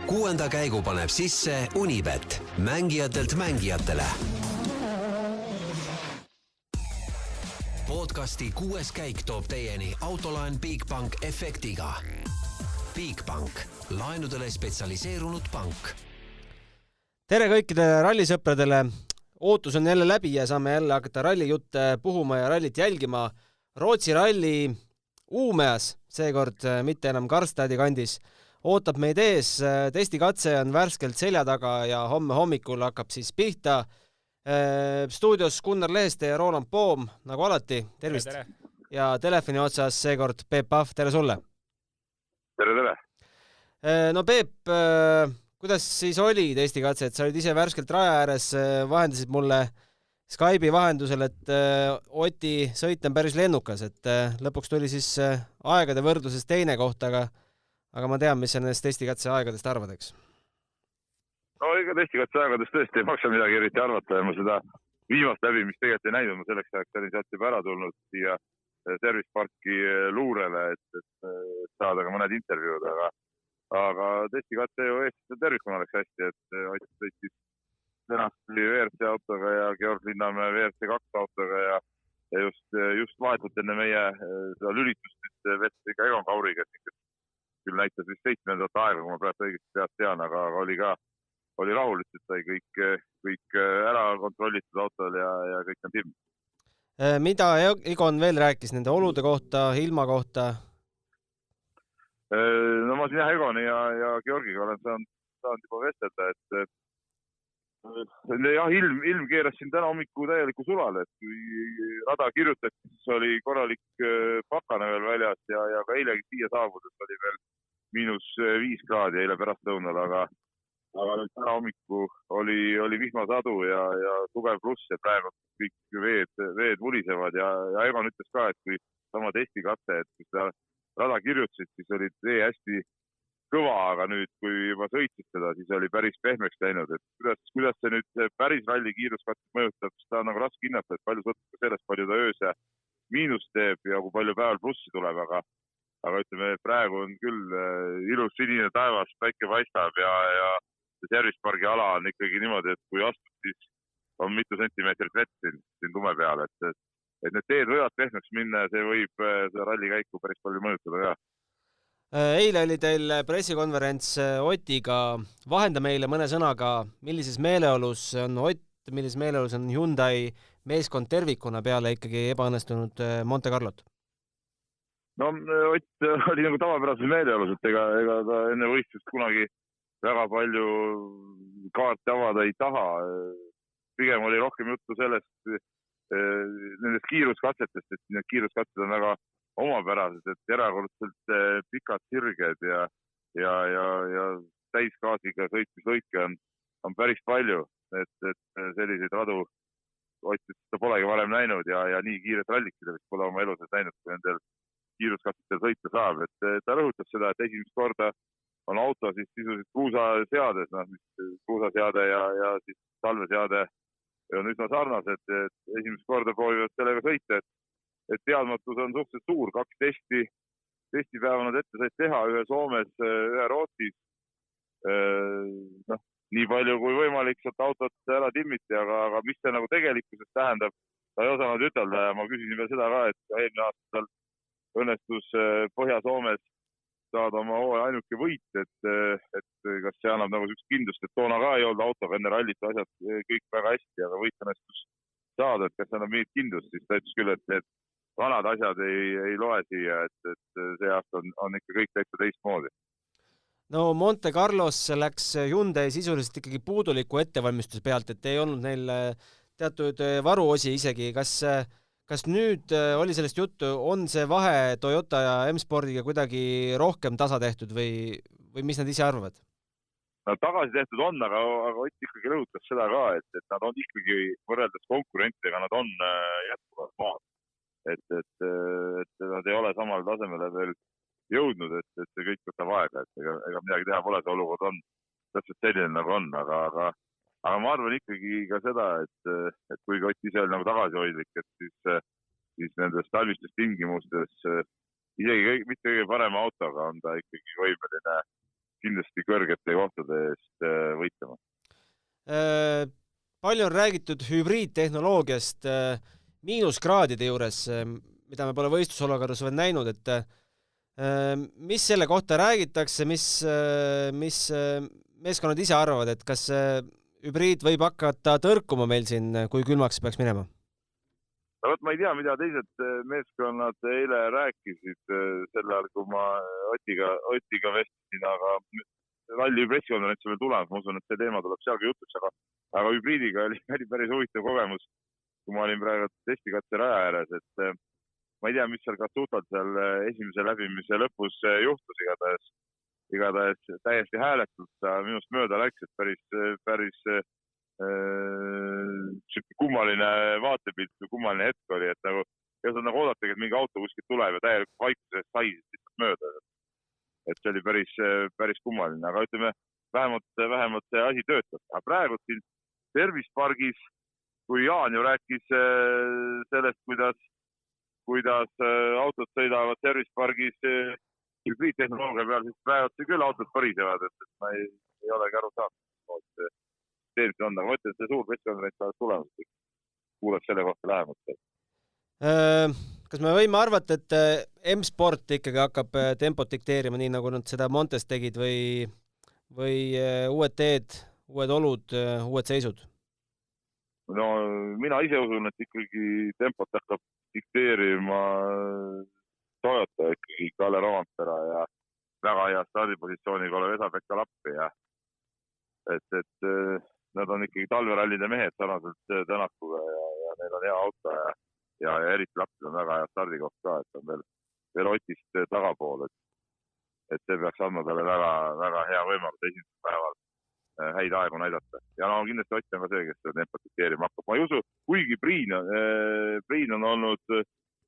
6. käigu paneb sisse Unibet, mängijatelt mängijatele. Podcasti 6. käik toob teieni autolaen Bigbank efektiga. Bigbank, laenudele spetsialiseerunud pank. Tere kõikidele rallisõpradele. Ootus on jälle läbi ja saame jälle hakata rallijutte puhuma ja rallit jälgima. Rootsi ralli Uumeas, seekord mitte enam Karlstadi kandis, ootab meid ees. Testikatse on värskelt selja taga ja homme hommikul hakkab siis pihta. Stuudios Gunnar Leheste ja Roland Poom, nagu alati. Tervist! Tere. Ja telefoni otsas seekord Peep Pahv, tere sulle! Tere! No Peep, kuidas siis oli testikatse, et sa olid ise värskelt raja ääres, vahendasid mulle Skype'i vahendusel, et Oti sõit on päris lennukas, et lõpuks tuli siis aegade võrdluses teine koht, aga ma tean, mis sa nendest testikatse aegadest arvad, eks? No ega testikatse aegadest tõesti ei maksa midagi eriti arvata ja ma seda viimast läbi, mis tegelikult ei näinud, ma selleks ajaks olin sealt juba ära tulnud siia Service Parki luurele, et saada ka mõned intervjuud, aga testikatse ju Eestis tervikuna oleks hästi, et Ott sõitis tänast VRC autoga ja Georg Linnamäe VRC 2 autoga ja just vahetult enne meie seda lülitust vetti ka Egon Kauriga, et küll näitas vist 7. aega, kui ma praegu õigesti peast tean, aga oli rahul, et sai kõik ära kontrollitud autol ja kõik on timm. Mida Egon veel rääkis nende olude kohta, ilma kohta? No ma siin Egoni ja Georgiga olen saanud juba vestelda, et jah, ilm keeras siin täna hommiku täieliku sulale, et kui rada kirjutati, siis oli korralik pakane veel väljas ja ka eilegi siia saabudes oli veel -5 kraadi eile pärastlõunal, aga nüüd täna hommiku oli vihmasadu ja tugev pluss ja praegu kõik veed vulisevad ja Egon ütles ka, et kui sama testikatse, et kui seda rada kirjutasid, siis oli tee hästi kõva, aga nüüd, kui juba sõitsid seda, siis oli päris pehmeks läinud, et kuidas see nüüd päris ralli kiiruskatset mõjutab, seda on nagu raske hinnata, et palju sõltub sellest, palju ta öös miinust teeb ja kui palju päeval plussi tuleb, aga ütleme, praegu on küll ilus sinine taevas, päike paistab ja Service Pargi ala on ikkagi niimoodi, et kui astud, siis on mitu sentimeetrit vett siin tume peal, et need teed võivad pehmeks minna ja see võib seda rallikäiku päris palju mõjutada ka. Eile oli teil pressikonverents Otiga. Vahenda meile mõne sõnaga, millises meeleolus on Ott, millises meeleolus on Hyundai meeskond tervikuna peale ikkagi ebaõnnestunud Monte Carlot? No Ott oli nagu tavapärases meeleolus, et ega ta enne võistlust kunagi väga palju kaarti avada ei taha. Pigem oli rohkem juttu sellest nendest kiiruskatsetest, et need kiiruskatsed on väga omapärased, et erakordselt pikad sirged ja täisgaasiga sõitmislõike on päris palju, et selliseid radu Ott ta polegi varem näinud ja nii kiiret rallikida, mis pole oma elus näinud, kui nendel kiiruskatsetel sõita saab. Et ta rõhutas seda, et esimest korda on auto siis sisuliselt kruusaseades, kruusaseade ja siis talveseade on üsna sarnased, et esimest korda proovivad sellega sõita, et teadmatus on suhteliselt suur, 2 testipäeva nad ette said teha, ühe Soomes, ühe Rootsis. Nii palju kui võimalik sealt autot ära timmiti, aga mis see nagu tegelikkuses tähendab, ta ei osanud ütelda ja ma küsisin veel seda ka, et eelmine aastal õnnestus Põhja-Soomes saada oma hooaja ainuke võit, et kas see annab nagu sükst kindlust, et toona ka ei olnud autoga enne rallit asjad kõik väga hästi, aga võit õnnestus saada, et kas see annab mingit kindlust, siis ta ütles küll, et vanad asjad ei loe siia, et see aasta on ikka kõik täitsa teistmoodi. No Monte Carlos läks Hyundai sisuliselt ikkagi puuduliku ettevalmistuse pealt, et ei olnud neil teatud varuosi isegi. Kas nüüd oli sellest juttu, on see vahe Toyota ja M-Spordiga kuidagi rohkem tasa tehtud või mis nad ise arvavad? No tagasi tehtud on, aga Ott ikkagi rõhutas seda ka, et nad on ikkagi võrreldes konkurentidega, nad on jätkuvalt maad. Et nad ei ole samal tasemele veel jõudnud, et see kõik võtab aega, et ega midagi teha pole, see olukord on täpselt selline nagu on, aga ma arvan ikkagi ka seda, et kuigi Ott ise oli nagu tagasihoidlik, et siis nendes talvistes tingimustes isegi mitte kõige parema autoga on ta ikkagi võimeline kindlasti kõrgete kohtade eest võitlema. Palju on räägitud hübriidtehnoloogiast miinuskraadide juures, mida me pole võistlusolukorras veel näinud, et mis selle kohta räägitakse, mis meeskonnad ise arvavad, et kas hübriid võib hakata tõrkuma meil siin, kui külmaks peaks minema? No võt, ma ei tea, mida teised meeskonnad eile rääkisid sel ajal, kui ma Otiga vestsin, aga ralli pressikonverents on veel tulemas, ma usun, et see teema tuleb sealgi jutuks, aga hübriidiga oli päris huvitav kogemus, kui ma olin praegu testikatse raja ääres, et ma ei tea, mis seal Katsutal seal esimese läbimise lõpus juhtus, igatahes täiesti hääletult minust mööda läks, et päris kummaline vaatepilt või kummaline hetk oli, et nagu oodatagi, et mingi auto kuskilt tuleb ja täielikult vaikuses sai lihtsalt mööda. Et see oli päris kummaline, aga ütleme, vähemalt see asi töötab. Aga praegu siin Service Pargis, kui Jaan ju rääkis sellest, kuidas autod sõidavad Service Pargis hübriidtehnoloogia peal, siis praegu küll autod parisevad, et ma ei olegi aru saanud. Aga ma ütlen, et see suur pressikonverents saab tulemas, kuuleks selle kohta lähemalt. Kas me võime arvata, et M-Sport ikkagi hakkab tempot dikteerima, nii nagu nad seda Montes tegid või uued teed, uued olud, uued seisud? No mina ise usun, et ikkagi tempot hakkab dikteerima Toyota ikkagi Kalle Rovampera ja väga hea stardipositsiooniga olev Esa-Pekka Lappi ja et nad on ikkagi talverallide mehed sarnaselt Tänakuga ja neil on hea auto ja eriti Lappil on väga hea stardikoht ka, et on veel Otist tagapool, et see peaks andma talle väga, väga hea võimalus esimesel päeval häid aegu näidata. Ja no kindlasti Ott on ka see, kes seda tempot dikteerima hakkab. Ma ei usu, kuigi Priin on olnud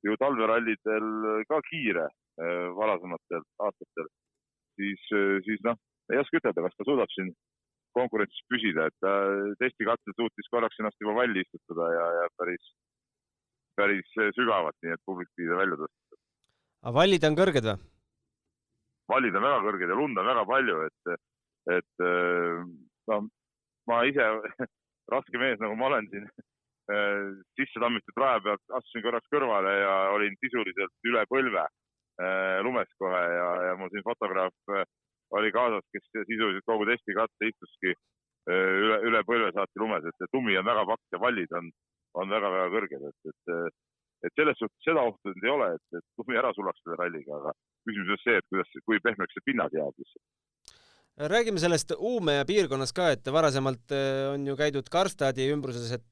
ju talverallidel ka kiire varasematel aastatel, siis noh, ei oska ütelda, kas ta suudab siin konkurentsis püsida, et testikatse suutis korraks ennast juba valli istutada ja päris sügavalt, nii et publik pidi välja tõstada. Aga vallid on kõrged või? Vallid on väga kõrged ja lund on väga palju, et no, ma ise raske mees, nagu ma olen siin sisse tammitud raja pealt, astusin korraks kõrvale ja olin sisuliselt üle põlve lumes kohe ja mul siin fotograaf oli kaasas, kes sisuliselt kogu testikatse istuski üle põlve saati lumes, et tumi on väga paks ja vallid on väga-väga kõrged, et selles suhtes seda ohtu ei ole, et tumi ära sulaks selle ralliga, aga küsimus on see, et kui pehmeks see pinnad jääb. Räägime sellest Uumeja piirkonnas ka, et varasemalt on ju käidud Karstadi ümbruses, et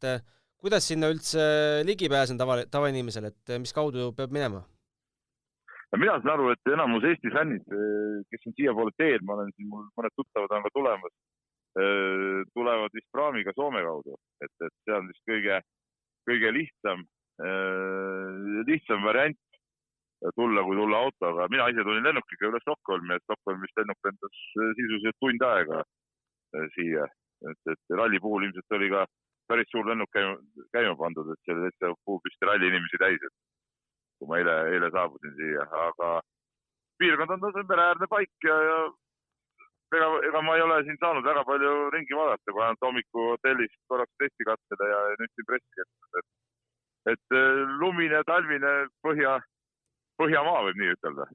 kuidas sinna üldse ligi pääsen tavainimesel, et mis kaudu peab minema? Mina saan aru, et enamus Eesti fännid, kes on siia poole teel, ma olen siin, mul mõned tuttavad on ka tulemas, tulevad vist praamiga Soome kaudu, et see on vist kõige lihtsam variant tulla, kui tulla autoga. Mina ise tulin lennukiga üle Stockholmi ja Stockholmist lennuk lendas sisuliselt tund aega siia. Et ralli puhul ilmselt oli ka päris suur lennuk käima pandud, et see puupisti ralli inimesi täis, kui ma eile saabusin siia, aga piirkond on ümberäärne paik ja ega ma ei ole siin saanud väga palju ringi vaadata, kui ainult hommiku hotellist korraks testikatsele ja nüüd siin pressikestus. Et lumine, talvine Põhjamaa võib nii ütelda.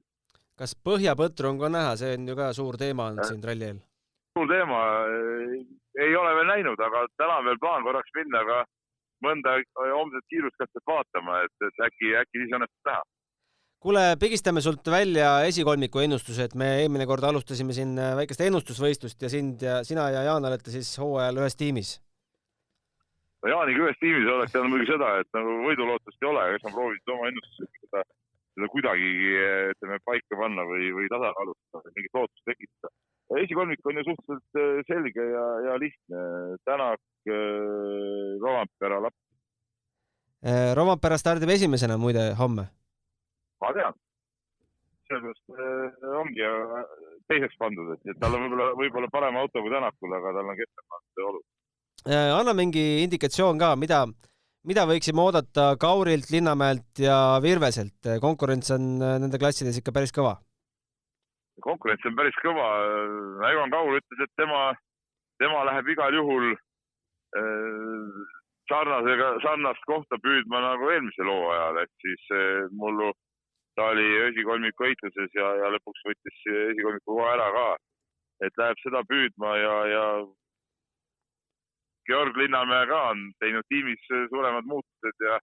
Kas Põhjapõtru on ka näha? See on ju ka suur teema on siin ralli eel. Suur teema ei ole veel näinud, aga täna veel plaan korraks minna, aga mõnda homset kiiruskastet vaatama, et äkki siis õnnestub näha. Kuule, pigistame sult välja esikolmiku ennustuse, et me eelmine kord alustasime siin väikest ennustusvõistlust ja sina ja Jaan olete siis hooajal ühes tiimis. No Jaaniga ühes tiimis oleks seal muidugi seda, et nagu võidulootust ei ole, eks ma proovisin oma ennustusest seda kuidagi paika panna või tasakaalustada, mingit lootust tekitada. Esikolmik on ju suhteliselt selge ja lihtne. Tänak, Rovampera, Lapp. Rovampera stardib esimesena muide homme. Ma tean. Sellest ongi teiseks pandud, et tal on võib-olla parem auto kui Tänakul, aga tal on keskemad olud. Anna mingi indikatsioon ka, mida võiksime oodata Kaurilt, Linnamäelt ja Virveselt. Konkurents on nende klassides ikka päris kõva. konkurents on päris kõva. Egon Kaur ütles, et tema läheb igal juhul sarnast kohta püüdma nagu eelmisel hooajal, et siis mullu ta oli esikolmiku heitluses ja lõpuks võttis esikolmiku koha ära ka, et läheb seda püüdma ja Georg Linnamäe ka on teinud tiimis suuremad muutused ja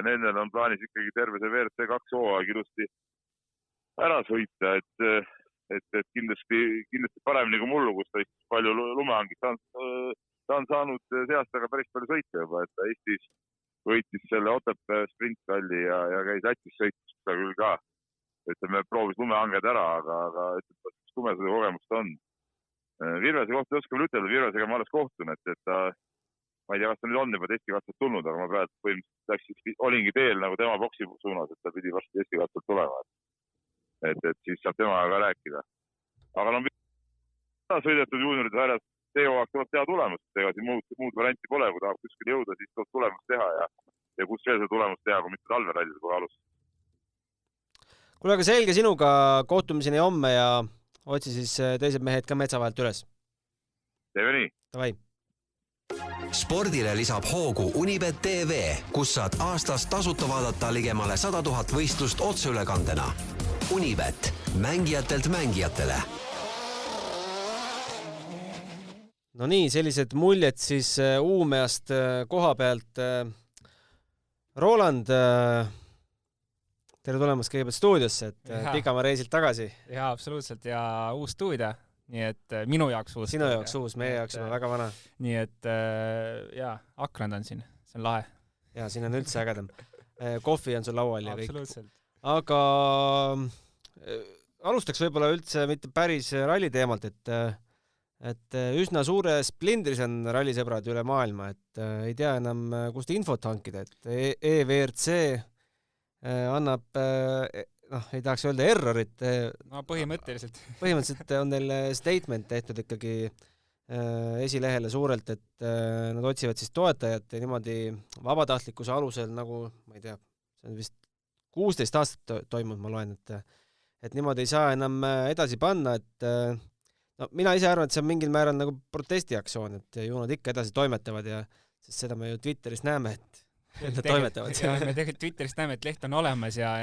nendel on plaanis ikkagi terve see WRC 2 hooaeg ilusti ära sõita, et kindlasti paremini kui mullu, kus ta istus palju lumehangit. Ta on saanud see aastaga päris palju sõita juba, et ta Eestis võitis selle Otepää sprintralli ja käis Lätis sõitus seda küll ka. Ütleme, proovis lumehanged ära, aga tumesõidu kogemust on. Virvese kohta oskab ütelda, Virvesega ma alles kohtun, et ta, ma ei tea, kas ta nüüd on juba testikatselt tulnud, aga ma praegu põhimõtteliselt olingi teel nagu tema boksi suunas, et ta pidi varsti testikatselt tulema. Et siis saab temaga ka rääkida. Aga sõidetud juunioride härjad, see hooaeg tuleb teha tulemust, ega siin muud varianti pole, kui tahab kuskil jõuda, siis tuleb tulemust teha ja kus veel see tulemust teha, kui mitte talverallide kohe alustada. Kuule, aga selge sinuga kohtumiseni homme ja otsi siis teised mehed ka metsa vahelt üles. Teeme nii. Tavai. Spordile lisab hoogu Unibet TV, kus saad aastas tasuta vaadata ligemale 100 000 võistlust otseülekandena. Unibet, mängijatelt mängijatele. No nii, sellised muljed siis Uumeast koha pealt. Roland, tere tulemast kõigepealt stuudiosse, et Pikamaa reisilt tagasi. Jaa, absoluutselt, ja uus stuudio, nii et minu jaoks uus. Sinu jaoks uus, meie jaoks on väga vana. Nii et jaa, aknad on siin, see on lahe. Jaa, siin on üldse ägedam. Kohvi on sul laual ja kõik. Absoluutselt. Aga alustaks võib-olla üldse mitte päris ralli teemalt, et üsna suure splindris on rallisõbrad üle maailma, et ei tea enam, kust infot hankida, et EWRC annab, ei tahaks öelda errorit. No põhimõtteliselt. Põhimõtteliselt on neil statement tehtud ikkagi esilehele suurelt, et nad otsivad siis toetajat ja niimoodi vabatahtlikkuse alusel, nagu, ma ei tea, see on vist 16 aastat toimunud, ma loen, et niimoodi ei saa enam edasi panna, et no, mina ise arvan, et see on mingil määral nagu protestiaktsioon, et ju nad ikka edasi toimetavad ja sest seda me ju Twitteris näeme, et nad toimetavad. Ja me tegelikult Twitteris näeme, et leht on olemas ja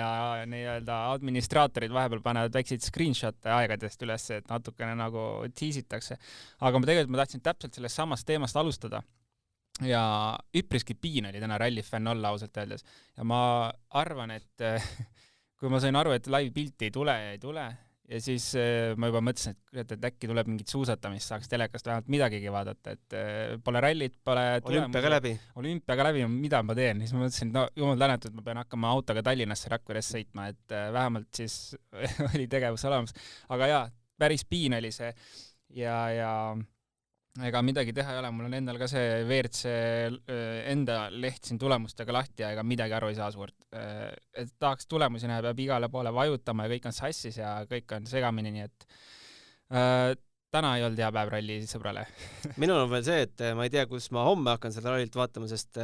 nii-öelda administraatorid vahepeal panevad väikseid screenshot'e aegadest üles, et natukene nagu tiisitakse. Aga ma tahtsin täpselt sellest samast teemast alustada. Ja üpriski piin oli täna rallifänn olla ausalt öeldes. Ja ma arvan, et kui ma sain aru, et live pilti ei tule, ja siis ma juba mõtlesin, et äkki tuleb mingit suusatamist, saaks telekast vähemalt midagigi vaadata, et pole rallit, pole olümpiaga läbi, mida ma teen. Siis ma mõtlesin, no jumal tänatud, ma pean hakkama autoga Tallinnasse Rakveresse sõitma, et vähemalt siis oli tegevus olemas. Aga jaa, päris piin oli see ja ega midagi teha ei ole, mul on endal ka see WRC enda leht siin tulemustega lahti ja ega midagi aru ei saa suurt. Et tahaks tulemusi näha, peab igale poole vajutama ja kõik on sassis ja kõik on segamini, nii et täna ei olnud hea päev ralli sõbrale. Minul on veel see, et ma ei tea, kus ma homme hakkan seda rallilt vaatama, sest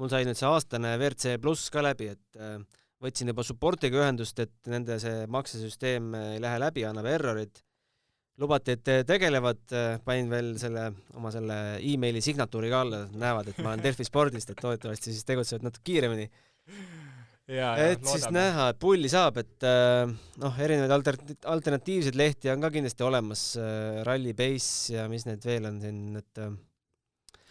mul sai nüüd see aastane WRC Plus ka läbi, et võtsin juba supportiga ühendust, et nende see maksesüsteem ei lähe läbi, annab errorid. Lubati, et tegelevad, panin veel oma selle e-maili signatuuri ka alla, näevad, et ma olen Delfi spordist, et toetavasti siis tegutsevad natuke kiiremini. Et siis näha, et pulli saab, et erinevaid alternatiivseid lehti on ka kindlasti olemas, Rally Base ja mis need veel on siin, et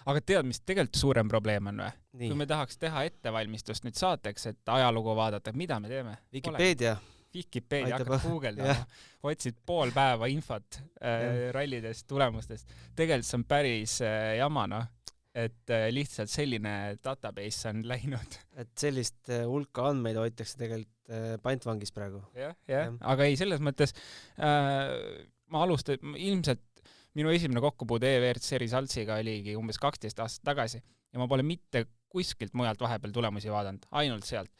Aga tead, mis tegelikult suurem probleem on või? Nii. Kui me tahaks teha ettevalmistust nüüd saateks, et ajalugu vaadata, mida me teeme? Wikipedia hakkab guugeldama, otsid pool päeva infot rallidest, tulemustest. Tegelikult see on päris jamana, et lihtsalt selline database on läinud. Et sellist hulka andmeid hoitakse tegelikult pantvangis praegu. Jah. Aga ei, selles mõttes ma alustan, ilmselt minu esimene kokkupuude EWRC Resultsiga oligi umbes 12 aastat tagasi ja ma pole mitte kuskilt mujalt vahepeal tulemusi vaadanud, ainult sealt.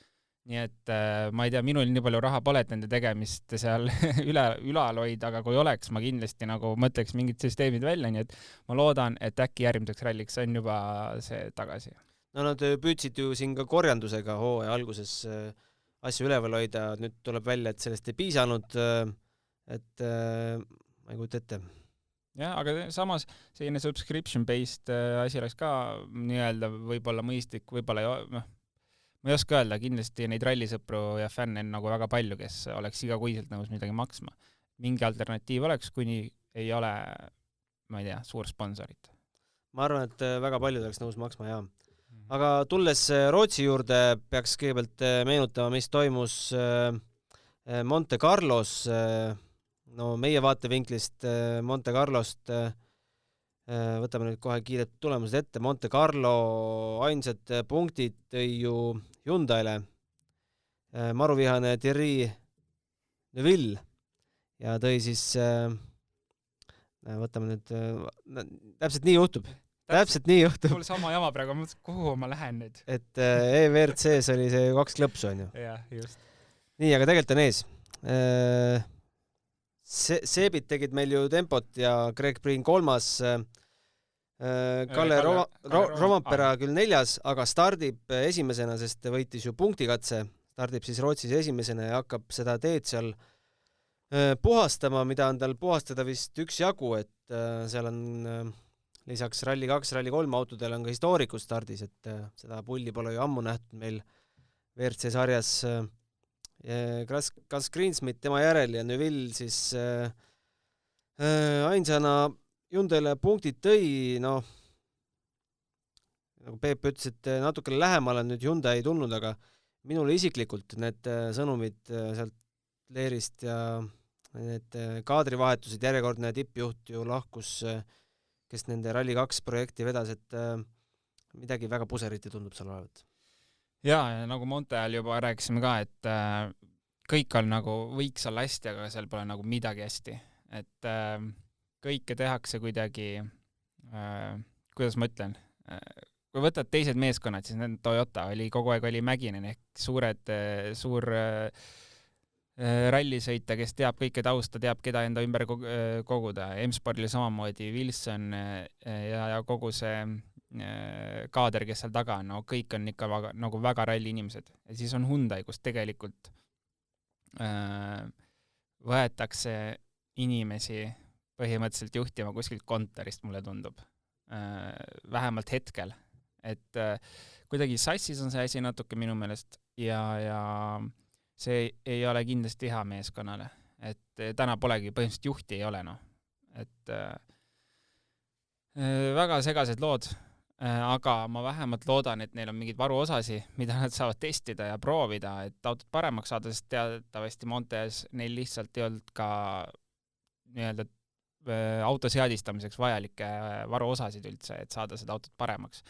Nii et ma ei tea, minul nii palju raha pole, et nende tegemist seal ülal hoida, aga kui oleks, ma kindlasti nagu mõtleks mingid süsteemid välja, nii et ma loodan, et äkki järgmiseks ralliks on juba see tagasi. No nad püüdsid ju siin ka korjandusega hooaja alguses asju üleval hoida, nüüd tuleb välja, et sellest ei piisanud. et ma ei kujuta ette. Jah, aga samas selline subscription-based asi oleks ka nii-öelda võib-olla mõistlik, võib-olla ma ei oska öelda, kindlasti neid rallisõpru ja fänne on nagu väga palju, kes oleks igakuiselt nõus midagi maksma. Mingi alternatiiv oleks, kuni ei ole, ma ei tea, suur sponsorit. Ma arvan, et väga paljud oleks nõus maksma, jaa. Aga tulles Rootsi juurde, peaks kõigepealt meenutama, mis toimus Monte Carlos. No meie vaatevinklist Monte Carlost võtame nüüd kohe kiired tulemused ette. Monte Carlo ainsad punktid tõi ju Hyundaile maruvihane Thierry Neuville ja tõi siis võtame nüüd täpselt nii juhtub. Täpselt nii juhtub. Mul sama jama praegu, ma mõtlesin, kuhu ma lähen nüüd. Et EVRC-s oli see 2 klõpsu, on ju. Jah, just. Nii, aga tegelikult on ees. Seebid tegid meil ju tempot ja Greg Breen 3. Kalle Rovampera küll 4., aga stardib esimesena, sest võitis ju punktikatse. Stardib siis Rootsis esimesena ja hakkab seda teed seal puhastama, mida on tal puhastada vist üksjagu, et seal on lisaks Rally 2, Rally 3 autodel on ka historikus stardis, et seda pulli pole ju ammu nähtud meil WRC sarjas. Gus Greensmith tema järel ja Neuville siis ainsana Hyundaile punktid tõi, no nagu Peep ütles, et natukene lähemale nüüd Hyundai ei tulnud, aga minule isiklikult need sõnumid sealt Leerist ja need kaadrivahetused, järjekordne tippjuht ju lahkus, kes nende Rally 2 projekti vedas, et midagi väga puseriti tundub seal olevat. Ja nagu Monte ajal juba rääkisime ka, et kõik on nagu võiks olla hästi, aga seal pole nagu midagi hästi. Et kõike tehakse kuidagi, kuidas ma ütlen, kui võtad teised meeskonnad, siis need Toyota oli kogu aeg oli Mäginen ehk suur rallisõita, kes teab kõike tausta, teab, keda enda ümber koguda. M-Sportile samamoodi, Wilson ja kogu see kaader, kes seal taga on, no kõik on ikka väga ralli inimesed. Ja siis on Hyundai, kus tegelikult võetakse inimesi põhimõtteliselt juhtima kuskilt kontorist, mulle tundub. Vähemalt hetkel. Et kuidagi sassis on see asi natuke minu meelest ja see ei ole kindlasti hea meeskonnale. Et täna polegi, põhimõtteliselt juhti ei ole, no. Et väga segased lood, aga ma vähemalt loodan, et neil on mingid varuosasi, mida nad saavad testida ja proovida, et autot paremaks saada, sest teatavasti Montes neil lihtsalt ei olnud ka nii-öelda auto seadistamiseks vajalikke varuosasid üldse, et saada seda autot paremaks.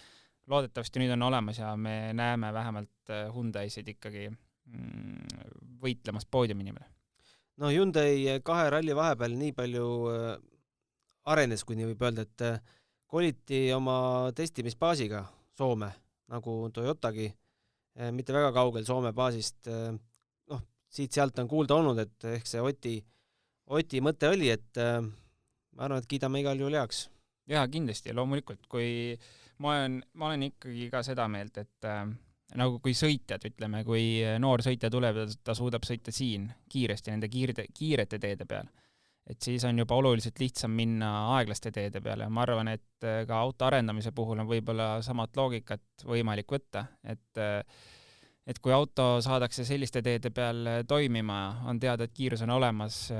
Loodetavasti nüüd on olemas ja me näeme vähemalt Hyundaisid ikkagi võitlemas poodiumi nimel. No Hyundai 2 ralli vahepeal nii palju arenes, kui nii võib öelda, et koliti oma testimisbaasiga Soome, nagu Toyotagi, mitte väga kaugel Soome baasist. Noh, siit-sealt on kuulda olnud, et ehk see Oti mõte oli, et ma arvan, et kiidame igal juhul heaks. Jaa, kindlasti, loomulikult, kui ma olen ikkagi ka seda meelt, et nagu kui sõitjad, ütleme, kui noor sõitja tuleb, ta suudab sõita siin kiiresti nende kiirete teede peal, et siis on juba oluliselt lihtsam minna aeglaste teede peale. Ma arvan, et ka auto arendamise puhul on võib-olla samat loogikat võimalik võtta, et kui auto saadakse selliste teede peal toimima, on teada, et kiirus on olemas,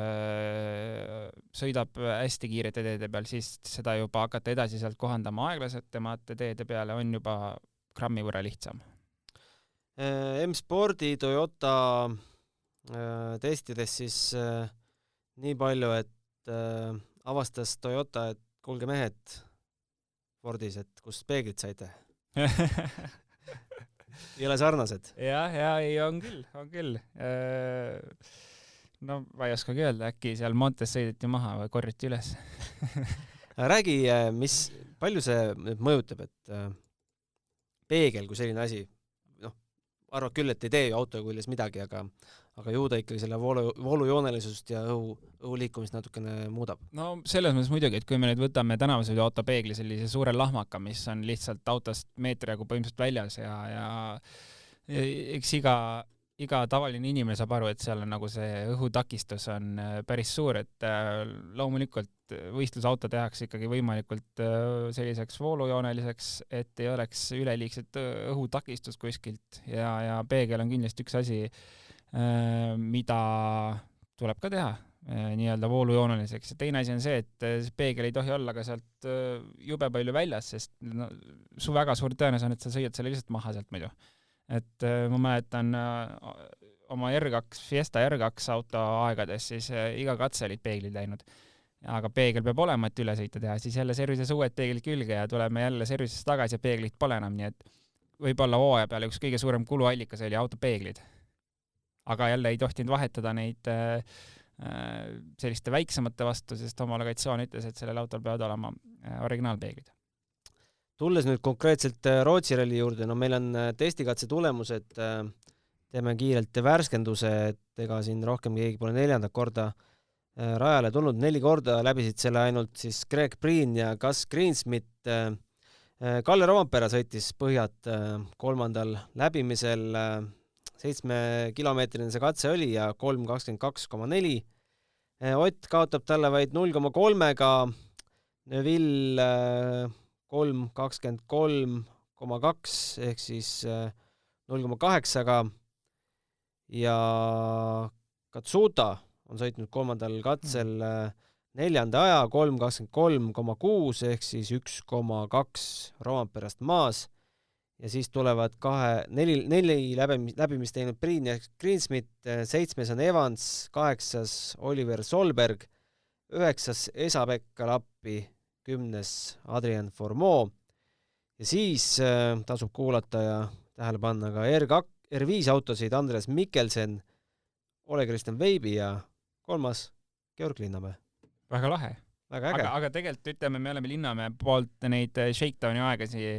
sõidab hästi kiirete teede peal, siis seda juba hakata edasi sealt kohandama aeglasemate teede peale on juba grammi võrra lihtsam. M-Spordi Toyota testides siis nii palju, et avastas Toyota, et kuulge mehed Fordis, et kust peeglid saite? Ei ole sarnased? Ei, on küll. No, ma ei oskagi öelda, äkki seal Montes sõideti maha või korjati üles. Räägi, palju see mõjutab, et peegel kui selline asi, arvad küll, et ei tee auto küljes midagi, aga ju ta ikkagi selle voolujoonelisust ja õhu liikumist natukene muudab. No selles mõttes muidugi, et kui me nüüd võtame tänavasõidu autopeegli sellise suure lahmaka, mis on lihtsalt autost meetri jagu põhimõtteliselt väljas ja eks iga tavaline inimene saab aru, et seal on nagu see õhutakistus on päris suur, et loomulikult võistlusauto tehakse ikkagi võimalikult selliseks voolujooneliseks, et ei oleks üleliigset õhutakistust kuskilt ja peegel on kindlasti üks asi, mida tuleb ka teha nii-öelda voolujooneliseks. Ja teine asi on see, et see peegel ei tohi olla ka sealt jube palju väljas, sest su väga suur tõenäosus on, et sa sõidad selle lihtsalt maha sealt muidu. Et ma mäletan oma Fiesta R2 auto aegades, siis iga katse olid peeglid läinud. Aga peegel peab olema, et üle sõita teha, siis jälle servises uued peeglid külge ja tuleme jälle servises tagasi ja peeglid pole enam, nii et võib-olla hooaja peale üks kõige suurem kuluallikas oli auto peeglid. Aga jälle ei tohtinud vahetada neid selliste väiksemate vastu, sest homologatsioon ütles, et sellel autol peavad olema originaalpeeglid. Tulles nüüd konkreetselt Rootsi ralli juurde, no meil on testikatse tulemused, teeme kiirelt värskenduse, et ega siin rohkem keegi pole 4. korda rajale tulnud, 4 korda läbisid selle ainult siis Greg Breen ja Gus Greensmith. Kalle Roompere sõitis Põhjat 3. läbimisel, 7-kilomeetrine see katse oli ja 3.22,4. Ott kaotab talle vaid 0,3-ga, Neville 3.23,2 ehk siis 0,8-ga ja Katsuta on sõitnud 3. katsel 4. aja 3.23,6 ehk siis 1,2 Roomperest maas ja siis tulevad 4 läbimist teinud Breen ja Greensmith, 7. on Evans, 8. Oliver Solberg, 9. Esa-Pekka Lappi, 10. Adrian Formeau ja siis tasub kuulata ja tähele panna ka R5 autosid Andres Mikkelsen, Ole Kristjan Veibi ja 3. Georg Linnamäe. Väga lahe. Väga äge. Aga tegelikult ütleme, me oleme Linnamäe poolt neid shakedowni aegasi,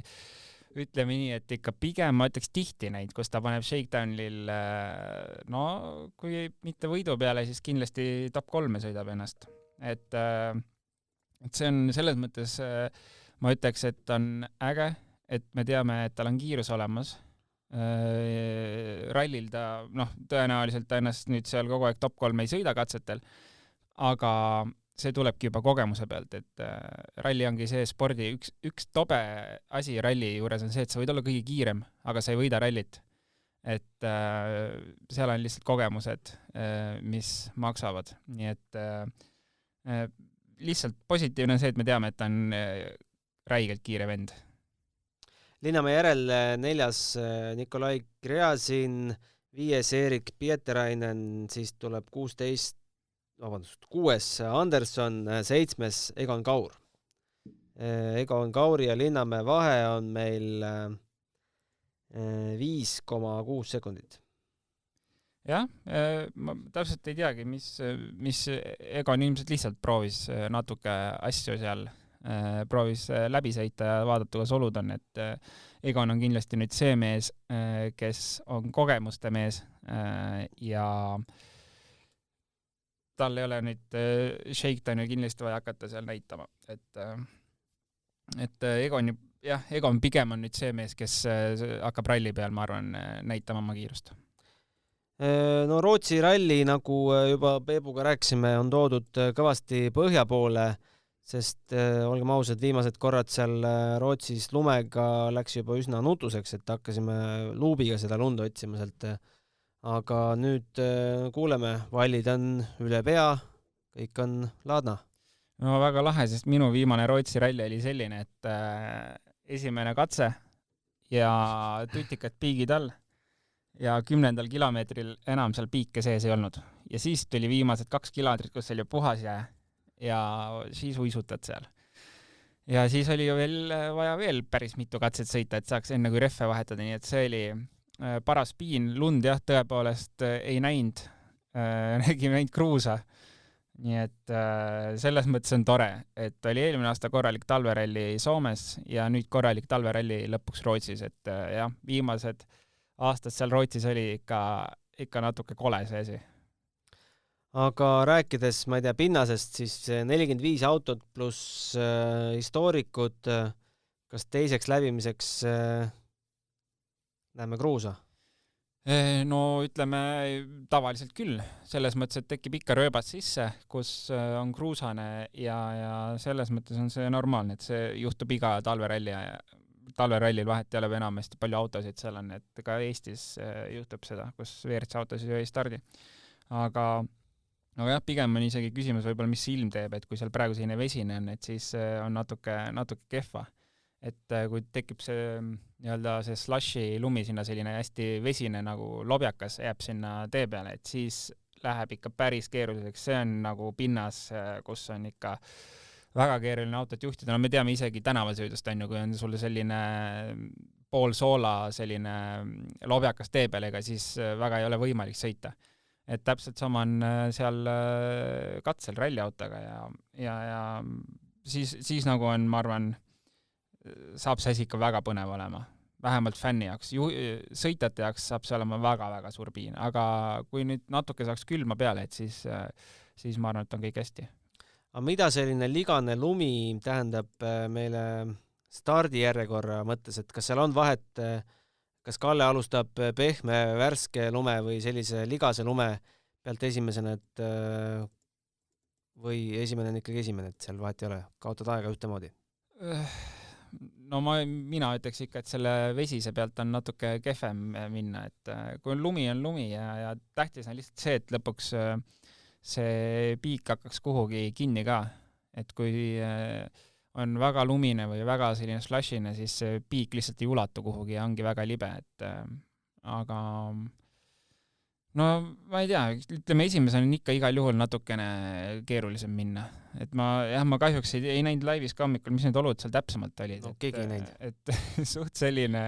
ütleme nii, et ikka pigem ma ütleks tihti neid, kus ta paneb shakedownil, no kui mitte võidu peale, siis kindlasti top 3 sõidab ennast. Et see on selles mõttes, ma ütleks, et on äge, et me teame, et tal on kiirus olemas. Rallil ta, tõenäoliselt ta ennast nüüd seal kogu aeg top 3 ei sõida katsetel, aga see tulebki juba kogemuse pealt, et ralli ongi see spordi üks tobe asi ralli juures on see, et sa võid olla kõige kiirem, aga sa ei võida rallit. Et seal on lihtsalt kogemused, mis maksavad. Nii et lihtsalt positiivne on see, et me teame, et ta on räigelt kiire vend. Linnamäe järel 4. Nikolai Gräzin, 5. Erik Pieterainen, siis tuleb 6. Anderson, 7. Egon Kaur. Egon Kauri ja Linnamäe vahe on meil 5,6 sekundit. Jah, ma täpselt ei teagi, mis Egon ilmselt lihtsalt proovis natuke asju seal, proovis läbi sõita ja vaadata, kas olud on, et Egon on kindlasti nüüd see mees, kes on kogemuste mees ja tal ei ole nüüd shakedowni kindlasti vaja hakata seal näitama. Et Egon pigem on nüüd see mees, kes hakkab ralli peal, ma arvan, näitama oma kiirust. No Rootsi ralli, nagu juba Peebuga rääkisime, on toodud kõvasti põhja poole, sest olgem ausad, viimased korrad seal Rootsis lumega läks juba üsna nutuseks, et hakkasime luubiga seda lund otsima sealt. Aga nüüd kuuleme, vallid on üle pea, kõik on laadna. No väga lahe, sest minu viimane Rootsi ralli oli selline, et esimene katse ja tutikad piigid all ja 10. kilomeetril enam seal piike sees ei olnud. Ja siis tuli viimased 2 kilomeetrit, kus oli puhas jää ja siis uisutad seal. Ja siis oli ju vaja veel päris mitu katset sõita, et saaks enne kui rehve vahetada, nii et see oli paras piin, lund jah, tõepoolest ei näinud, nägime ainult kruusa. Nii et selles mõttes on tore, et oli eelmine aasta korralik talveralli Soomes ja nüüd korralik talveralli lõpuks Rootsis, et jah, viimased aastad seal Rootsis oli ikka natuke kole see asi. Aga rääkides, ma ei tea, pinnasest, siis 45 autot pluss historikud, kas teiseks läbimiseks näeme kruusa? No ütleme tavaliselt küll, selles mõttes, et tekib ikka rööbas sisse, kus on kruusane ja selles mõttes on see normaalne, et see juhtub iga talverallil vahet ei ole enamasti palju autosid seal on, et ka Eestis juhtub seda, kus WRC autosid ei stardi. Aga no jah, pigem on isegi küsimus võib-olla, mis ilm teeb, et kui seal praegu selline vesine on, et siis on natuke kehva. Et kui tekib see nii-öelda see slushi lumi sinna selline hästi vesine nagu lobjakas jääb sinna tee peale, et siis läheb ikka päris keeruliseks. See on nagu pinnas, kus on ikka väga keeruline autot juhtida. No me teame isegi tänavasõidust on ju, kui on sulle selline pool soola selline lobjakas tee peal, ega siis väga ei ole võimalik sõita. Et täpselt sama on seal katsel ralliautoga ja siis nagu on, ma arvan, saab see asi ikka väga põnev olema. Vähemalt fänni jaoks. Sõitjate jaoks saab see olema väga-väga suur piin. Aga kui nüüd natuke saaks külma peale, et siis ma arvan, et on kõik hästi. Aga mida selline ligane lumi tähendab meile stardijärjekorra mõttes, et kas seal on vahet, kas Kalle alustab pehme, värske lume või sellise ligase lume pealt esimesena, et või esimene on ikkagi esimene, et seal vahet ei ole, kaotad aega ühtemoodi? No mina ütleks ikka, et selle vesise pealt on natuke kehvem minna, et kui on lumi ja tähtis on lihtsalt see, et lõpuks see piik hakkaks kuhugi kinni ka, et kui on väga lumine või väga selline slushine, siis see piik lihtsalt ei ulatu kuhugi ja ongi väga libe, et aga no ma ei tea, ütleme esimesena on ikka igal juhul natukene keerulisem minna. Et ma kahjuks ei näinud laivis ka hommikul, mis need olud seal täpsemalt olid. No, keegi ei näinud. Et suht selline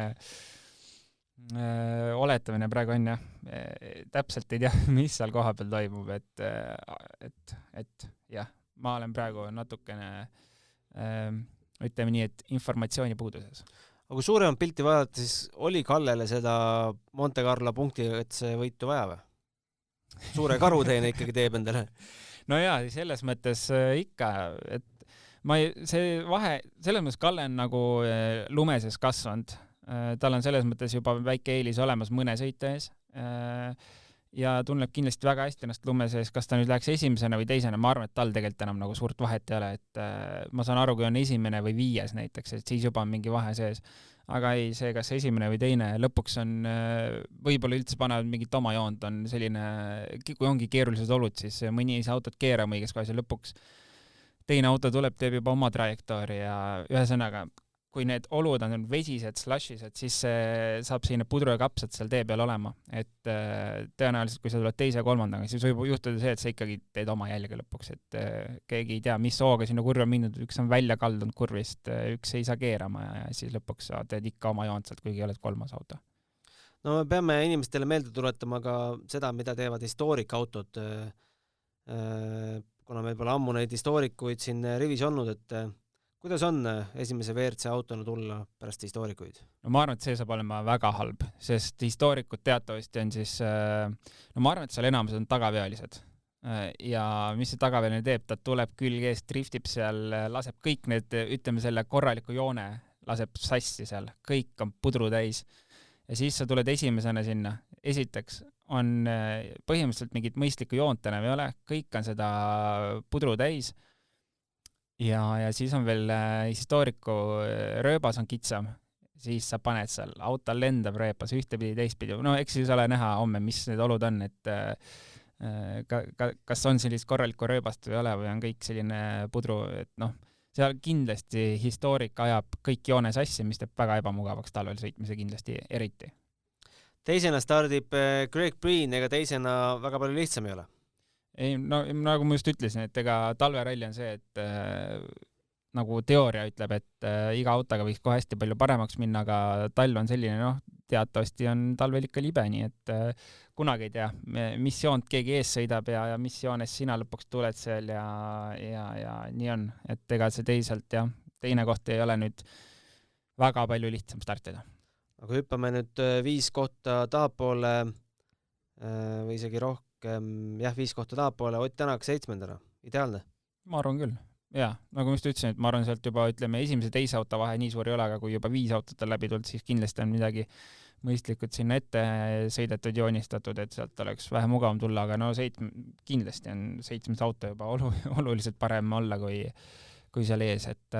oletamine praegu on jah. Täpselt ei tea, mis seal koha peal toimub, et jah, ma olen praegu natukene ütleme nii, et informatsiooni puuduses. Aga kui suuremat pilti vaadata, siis oli Kallele seda Monte Carlo punkti, et see võitu vaja või? Suure karuteene ikkagi teeb endale. No jaa, selles mõttes ikka, et see vahe, selles mõttes Kalle on nagu lumeses kasvanud. Tal on selles mõttes juba väike eelis olemas mõne sõita ees ja tunneb kindlasti väga hästi ennast lume sees, kas ta nüüd läheks esimesena või teisena. Ma arvan, et tal tegelikult enam nagu suurt vahet ei ole, et ma saan aru, kui on esimene või 5 näiteks, et siis juba on mingi vahe sees. Aga ei, see kas esimene või teine, lõpuks on võib-olla üldse panevad mingit oma joont, on selline, kui ongi keerulised olud, siis mõni ei saa autot keerama õiges kohas ja lõpuks teine auto tuleb, teeb juba oma trajektoori ja ühesõnaga, kui need olud on vesised, slushised, siis saab selline pudru ja kapsad seal tee peal olema. Et tõenäoliselt, kui sa tuled teise ja kolmandaga, siis võib juhtuda see, et sa ikkagi teed oma jälge lõpuks. Et keegi ei tea, mis hooga sinna kurvi on mindud, üks on välja kaldunud kurvist, üks ei saa keerama ja siis lõpuks sa teed ikka oma joont sealt, kuigi oled 3. auto. No me peame inimestele meelde tuletama ka seda, mida teevad historiikautod. Kuna meil pole ammu neid historikuid siin rivis olnud, et kuidas on esimese WRC autona tulla pärast historikuid? No ma arvan, et see saab olema väga halb, sest historikud teatavasti on siis, no ma arvan, et seal enamus on tagaveolised. Ja mis see tagaveoline teeb, ta tuleb külge eest, driftib seal, laseb kõik need, ütleme selle korraliku joone, laseb sassi seal, kõik on pudru täis. Ja siis sa tuled esimesena sinna. Esiteks on põhimõtteliselt mingit mõistlikku joont enam ei ole, kõik on seda pudru täis. Ja siis on veel historiku rööbas on kitsam, siis sa paned seal, auto lendab rööbas ühtepidi, teistpidi. No eks siis ole näha homme, mis need olud on, et kas on sellist korralikku rööbast või ole või on kõik selline pudru, et noh, seal kindlasti historik ajab kõik joone sassi, mis teeb väga ebamugavaks talvel sõitmise kindlasti eriti. Teisena stardib Greg Breen, ega teisena väga palju lihtsam ei ole? Ei, no nagu ma just ütlesin, et ega talveralli on see, et nagu teooria ütleb, et iga autoga võiks kohe hästi palju paremaks minna, aga talv on selline, noh, teatavasti on talvel ikka libe, nii et kunagi ei tea, mis joont keegi ees sõidab ja mis joones sina lõpuks tuled seal ja nii on, et ega see teine koht ei ole nüüd väga palju lihtsam startida. Aga hüppame nüüd 5 kohta tahapoole või isegi rohkem, 5 kohta tahapoole, Ott Tänak 7. Ideaalne? Ma arvan küll. jaa, nagu ma just ütlesin, et ma arvan sealt juba, ütleme, esimese teise auto vahe nii suur ei ole, aga kui juba 5 autot on läbi tulnud, siis kindlasti on midagi mõistlikult sinna ette sõidetud, joonistatud, et sealt oleks vähe mugavam tulla, aga no kindlasti on 7 auto juba oluliselt parem olla kui seal ees, et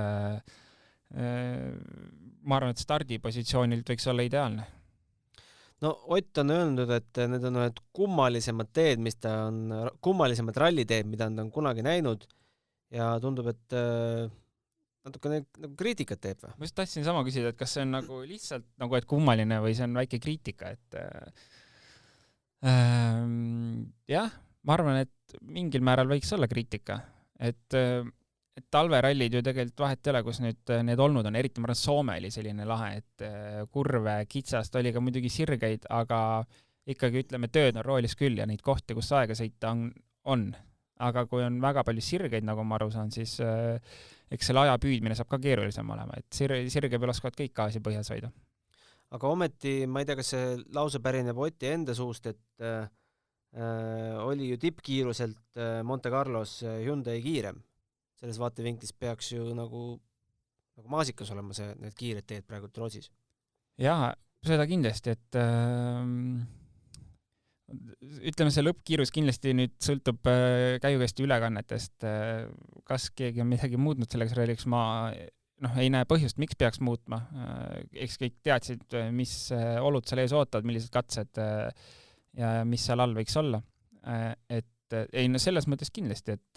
ma arvan, et stardipositsioonilt võiks olla ideaalne. No Ott on öelnud, et need on need kummalisemad teed, kummalisemad ralliteed, mida ta on kunagi näinud ja tundub, et natuke nagu kriitikat teeb või? Ma just tahtsin sama küsida, et kas see on nagu lihtsalt nagu, et kummaline või see on väike kriitika, et jah, ma arvan, et mingil määral võiks olla kriitika, et talverallid ju tegelikult vahet ei ole, kus nüüd need olnud on, eriti ma arvan, Soome oli selline lahe, et kurve, kitsast oli ka muidugi sirgeid, aga ikkagi ütleme, tööd on roolis küll ja neid kohti, kus aega sõita on. Aga kui on väga palju sirgeid, nagu ma aru saan, siis eks selle aja püüdmine saab ka keerulisem olema, et sirge peal oskavad kõik gaasi põhjas hoida. Aga ometi, ma ei tea, kas see lause pärineb Oti enda suust, et oli ju tippkiiruselt Monte Carlos Hyundai kiirem. Selles vaatevinklis peaks ju nagu maasikas olema need kiired teed praegu Rootsis. Jaa, seda kindlasti, et ütleme, see lõppkiirus kindlasti nüüd sõltub käiugesti ülekannetest. Kas keegi on midagi muutnud selleks ralliks? Ma ei näe põhjust, miks peaks muutma. Eks kõik teadsid, mis olud seal ees ootavad, millised katsed ja mis seal all võiks olla. Et ei, no selles mõttes kindlasti, et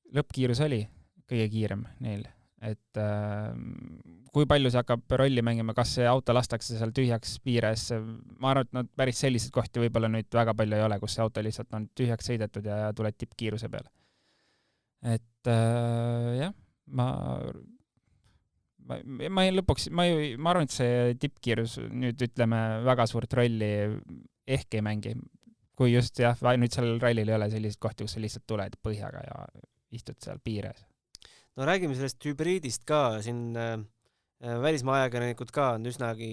lõppkiirus oli kõige kiirem neil, et kui palju see hakkab rolli mängima, kas see auto lastakse seal tühjaks piires, ma arvan, et nad päris sellised kohti võib-olla nüüd väga palju ei ole, kus see auto lihtsalt on tühjaks sõidetud ja tuleb tippkiiruse peale. Et jah, ma arvan, et see tippkiirus nüüd ütleme väga suurt rolli ehk ei mängi, kui just jah, nüüd sellel rallil ei ole sellised kohti, kus sa lihtsalt tuled põhjaga ja istud seal piires. No räägime sellest hübriidist ka, siin välismaa ajakirjanikud ka on üsnagi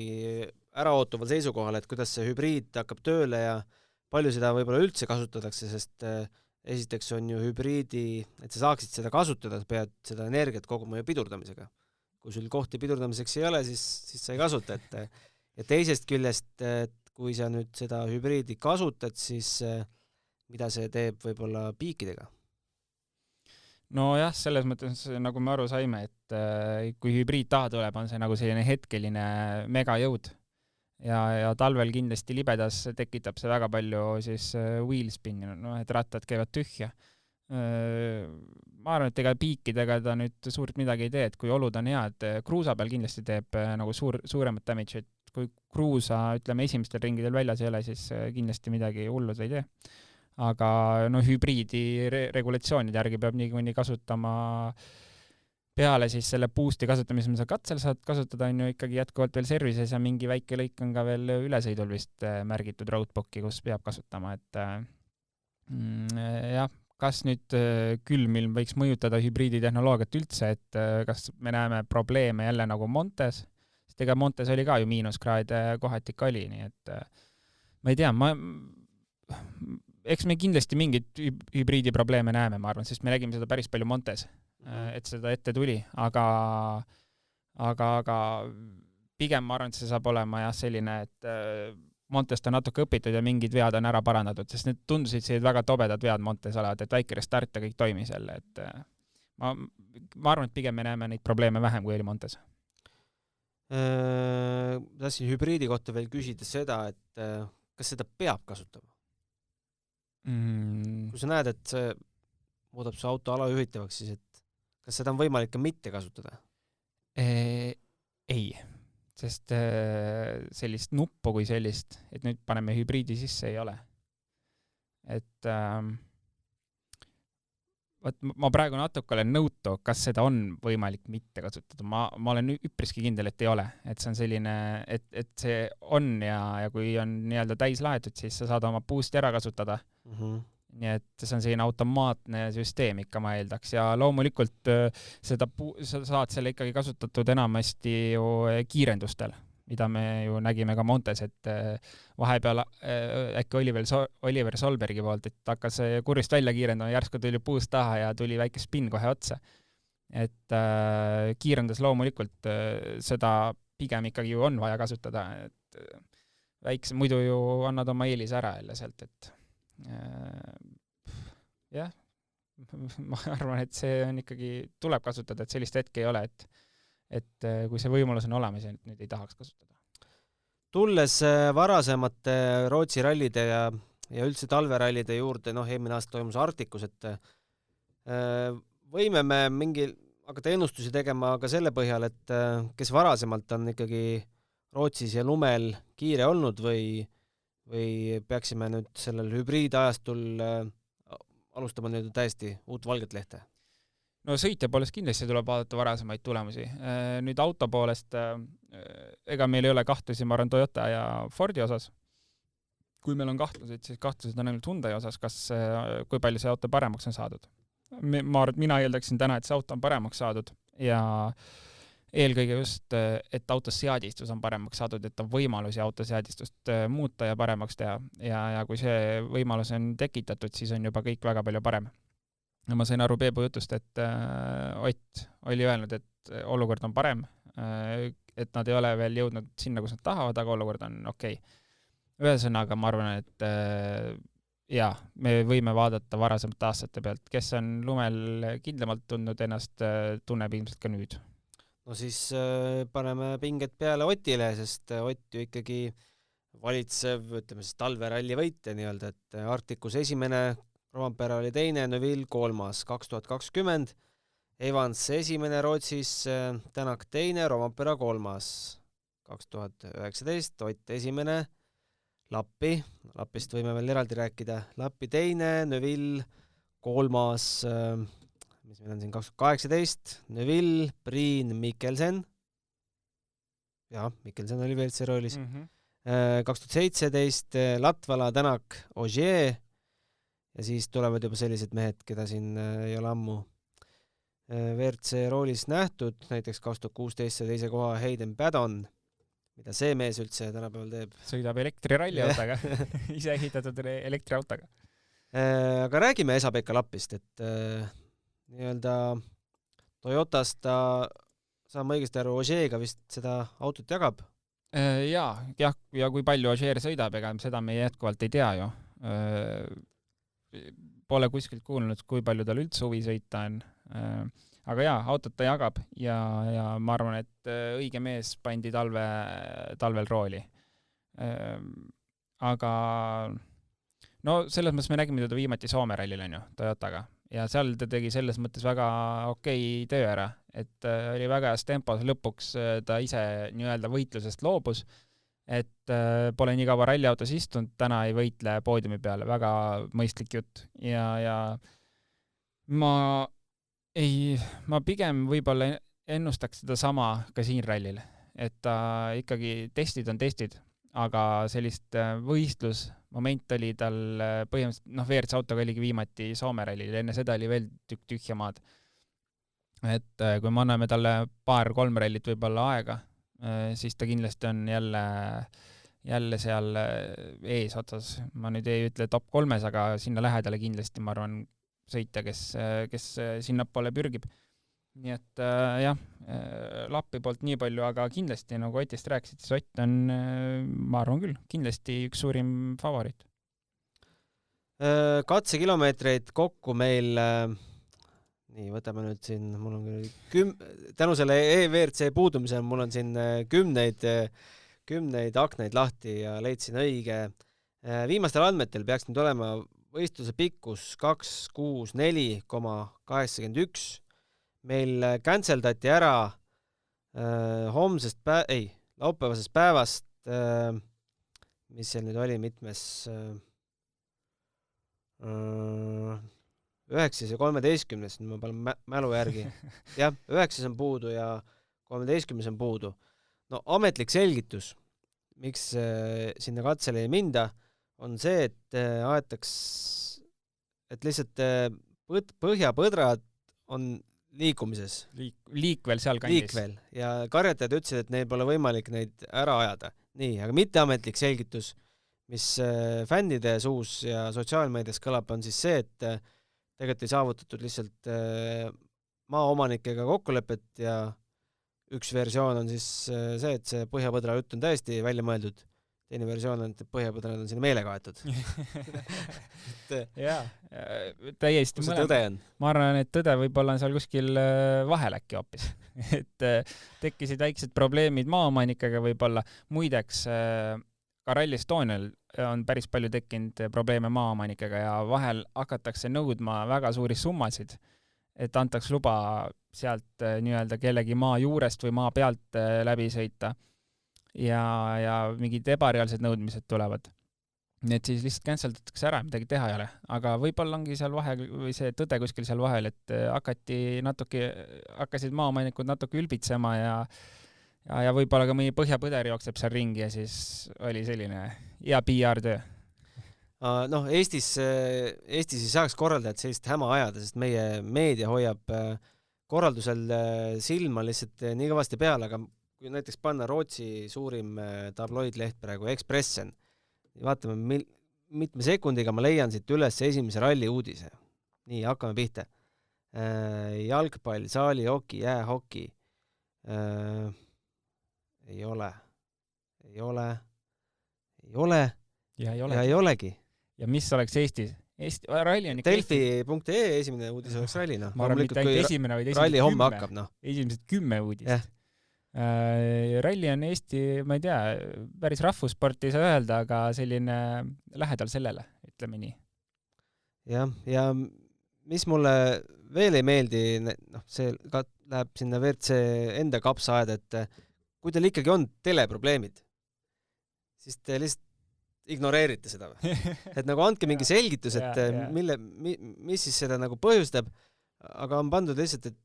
äraootuval seisukohal, et kuidas see hübriid hakkab tööle ja palju seda võib-olla üldse kasutatakse, sest esiteks on ju hübriidi, et sa saaksid seda kasutada, pead seda energiat koguma ju pidurdamisega. Kui sul kohti pidurdamiseks ei ole, siis sa ei kasuta. Ja teisest küljest, et kui sa nüüd seda hübriidi kasutad, siis mida see teeb võib-olla piikidega? No jah, selles mõttes, nagu me aru saime, et kui hübriid taha tuleb, on see nagu selline hetkeline megajõud ja talvel kindlasti libedas tekitab see väga palju siis wheel spinni, et rattad käivad tühja. Ma arvan, et ega piikidega ta nüüd suurt midagi ei tee, et kui olud on head, kruusa peal kindlasti teeb nagu suuremat damage, et kui kruusa, ütleme, esimestel ringidel väljas ei ole, siis kindlasti midagi hullud ei tee. Aga hübriidi regulatsioonide järgi peab niikuinii kasutama peale siis selle boost'i kasutamise, mis sa katsel saad kasutada, on ju ikkagi jätkuvalt veel services ja mingi väike lõik on ka veel ülesõidul vist märgitud roadbooki, kus peab kasutama, et jah, kas nüüd külmilm võiks mõjutada hübriidi tehnoloogiat üldse, et kas me näeme probleeme jälle nagu Montes, sest ega Montes oli ka ju miinuskraade kohatik oli, nii et ma ei tea, eks me kindlasti mingid hübriidi probleeme näeme, ma arvan, sest me nägime seda päris palju Montes, et seda ette tuli, aga pigem ma arvan, et see saab olema jah selline, et Montest on natuke õpitud ja mingid vead on ära parandatud, sest need tundusid sellised väga tobedad vead Montes olevat, et väike restart ja kõik toimis jälle, et ma arvan, et pigem me näeme neid probleeme vähem, kui oli Montes. Tahtsin hübriidi kohta veel küsida seda, et kas seda peab kasutama? Kui sa näed, et see muudab su auto alajuhitavaks, siis et kas seda on võimalik ka mitte kasutada? Ei, sest sellist nuppu kui sellist, et nüüd paneme hübriidi sisse, ei ole. Et ma praegu natuke olen nõutu, kas seda on võimalik mitte kasutada. Ma olen üpriski kindel, et ei ole. Et see on selline, et see on ja kui on nii-öelda täis laetud, siis sa saad oma boosti ära kasutada. Nii et see on selline automaatne süsteem ikka, ma eeldaks. Ja loomulikult sa saad selle ikkagi kasutatud enamasti ju kiirendustel. mida me ju nägime ka Montes, et vahepeal äkki Oliver Solbergi poolt, et hakkas kurjust välja kiirendama, järsku tuli puust taha ja tuli väike spin kohe otsa. Et kiirendas loomulikult seda pigem ikkagi ju on vaja kasutada, et väikse, muidu ju annad oma eelis ära jälle sealt, et jah, ma arvan, et see on ikkagi, tuleb kasutada, et sellist hetke ei ole, et kui see võimalus on olemas ja nüüd ei tahaks kasutada. Tulles varasemate Rootsi rallide ja üldse talverallide juurde, eelmine aasta toimus Arktikus, et võime me hakata ennustusi tegema ka selle põhjal, et kes varasemalt on ikkagi Rootsis ja lumel kiire olnud või peaksime nüüd sellel hübriidajastul alustama nüüd täiesti uut valget lehte? No sõitja poolest kindlasti tuleb vaadata varasemaid tulemusi. Nüüd auto poolest, ega meil ei ole kahtlusi, ma arvan, Toyota ja Fordi osas. Kui meil on kahtlused, siis kahtlused on ainult Hyundai osas, kui palju see auto paremaks on saadud. Mina eeldaksin täna, et see auto on paremaks saadud ja eelkõige just, et auto seadistus on paremaks saadud, et on võimalusi auto seadistust muuta ja paremaks teha. Ja kui see võimalus on tekitatud, siis on juba kõik väga palju parem. Ja ma sain aru Peebu jutust, et Ott oli öelnud, et olukord on parem, et nad ei ole veel jõudnud sinna, kus nad tahavad, aga olukord on okei. Ühesõnaga, ma arvan, et me võime vaadata varasemate aastate pealt, kes on lumel kindlamalt tundnud ennast, tunneb ilmselt ka nüüd. No siis paneme pinged peale Otile, sest Ott ju ikkagi valitsev, ütleme siis talveralli võitja nii-öelda, et Arktikus esimene, Rovanperä oli teine, Neuville kolmas 2020, Evans esimene Rootsis, Tänak teine, Rovanperä kolmas 2019, Ott esimene, Lappist võime veel eraldi rääkida, Lappi teine, Neuville kolmas, mis meil on siin 2018, Neuville, Priin, Mikkelsen, Mikkelsen oli WRC roolis, 2017 Latvala, Tänak, Ogier ja siis tulevad juba sellised mehed, keda siin ei ole ammu WRC roolis nähtud, näiteks 2016 teise koha Hayden Paddon, mida see mees üldse tänapäeval teeb? Sõidab elektriralliautoga, ise ehitatud elektriautoga. Aga räägime Esa-Pekka Lappist, et nii-öelda Toyotast ta, saan ma õigesti aru, Ogier'ga vist seda autot jagab? Ja kui palju Ogier sõidab, ega seda me jätkuvalt ei tea ju. Pole kuskilt kuulnud, kui palju tal üldse huvi sõita on. Aga autot ta jagab ja ma arvan, et õige mees pandi talvel rooli. Aga selles mõttes me nägime teda viimati Soome rallil on ju, Toyotaga. Ja seal ta tegi selles mõttes väga okei töö ära, et oli väga heas tempos, lõpuks ta ise nii-öelda võitlusest loobus, et pole nii kaua ralliautos istunud, täna ei võitle poodiumi peale, väga mõistlik jutt. Ja ma pigem võib-olla ennustaks seda sama ka siin rallil, et ta ikkagi testid on testid, aga sellist võistlusmoment oli tal põhimõtteliselt, WRC autoga oligi viimati Soome rallil, enne seda oli veel tühja maad. Et kui me anname talle 2-3 rallit võib-olla aega, siis ta kindlasti on jälle seal ees otsas. Ma nüüd ei ütle top 3, aga sinna lähedale kindlasti, ma arvan, sõitja, kes sinna poole pürgib. Nii et Lappi poolt nii palju, aga kindlasti, nagu Otist rääkisid, siis Ott on, ma arvan küll, kindlasti üks suurim favoriit. Katsekilomeetreid kokku meil, nii, võtame nüüd siin, mul on tänu selle EVRC puudumisel, mul on siin kümneid akneid lahti ja leidsin õige. Viimastel andmetel peaks nüüd olema võistluse pikkus 264,81. Meil canceldati ära laupäevasest päevast, mis seal nüüd oli, mitmes 9. ja 13. nüüd ma panen mälu järgi. 9 on puudu ja 13. on puudu. No ametlik selgitus, miks sinna katsele ei minda, on see, et aetaks, et lihtsalt põhjapõdrad on liikumises. Liikvel seal kandis. Liikvel. Ja karjatajad ütlesid, et neil pole võimalik neid ära ajada. Nii, aga mitteametlik selgitus, mis fännide suus ja sotsiaalmeedias kõlab, on siis see, et tegelikult ei saavutatud lihtsalt maaomanikega kokkulepet ja üks versioon on siis see, et see Põhjapõdra jutt on täiesti välja mõeldud. Teine versioon on, et Põhjapõdrad on sinna meelega aetud. Jaa, täiesti kus see tõde on? Ma arvan, et tõde võib-olla on seal kuskil vahel äkki hoopis. Et tekkisid väiksed probleemid maaomanikega võib-olla. Muideks, ka Rally Estonial on päris palju tekkinud probleeme maaomanikega ja vahel hakatakse nõudma väga suuri summasid, et antaks luba sealt nii-öelda kellegi maa juurest või maa pealt läbi sõita. Ja mingid ebareaalsed nõudmised tulevad. Need siis lihtsalt canceldatakse ära, midagi teha ei ole. Aga võib-olla ongi seal vahel, või see tõde kuskil seal vahel, et hakkasid maaomanikud natuke ülbitsema ja võib-olla ka mõni Põhjapõder jookseb seal ringi ja siis oli selline hea PR-töö. Noh, Eestis ei saaks korraldajat sellist häma ajada, sest meie meedia hoiab korraldusel silma lihtsalt nii kõvasti peale, aga kui näiteks panna Rootsi suurim tabloidleht praegu Expressen, vaatame, mitme sekundiga ma leian siit üles esimese ralli uudise. Nii, hakkame pihta. Jalgpall, saalihoki, jäähoki. Ei ole. Ja ei olegi. Ja mis oleks Eestis? Ralli on Delfi.ee esimene uudis oleks ralli, noh. Ma arvan, mitte ainult esimene, vaid ralli homme hakkab, noh. Esimesed 10 uudist. Ralli on Eesti, ma ei tea, päris rahvussport ei saa öelda, aga selline lähedal sellele, ütleme nii. Ja mis mulle veel ei meeldi, see läheb sinna WRC enda kapsaaeda, et kui teil ikkagi on teleprobleemid, siis te lihtsalt ignoreerite seda. Et nagu andke mingi selgitus, et mis siis seda nagu põhjustab, aga on pandud lihtsalt, et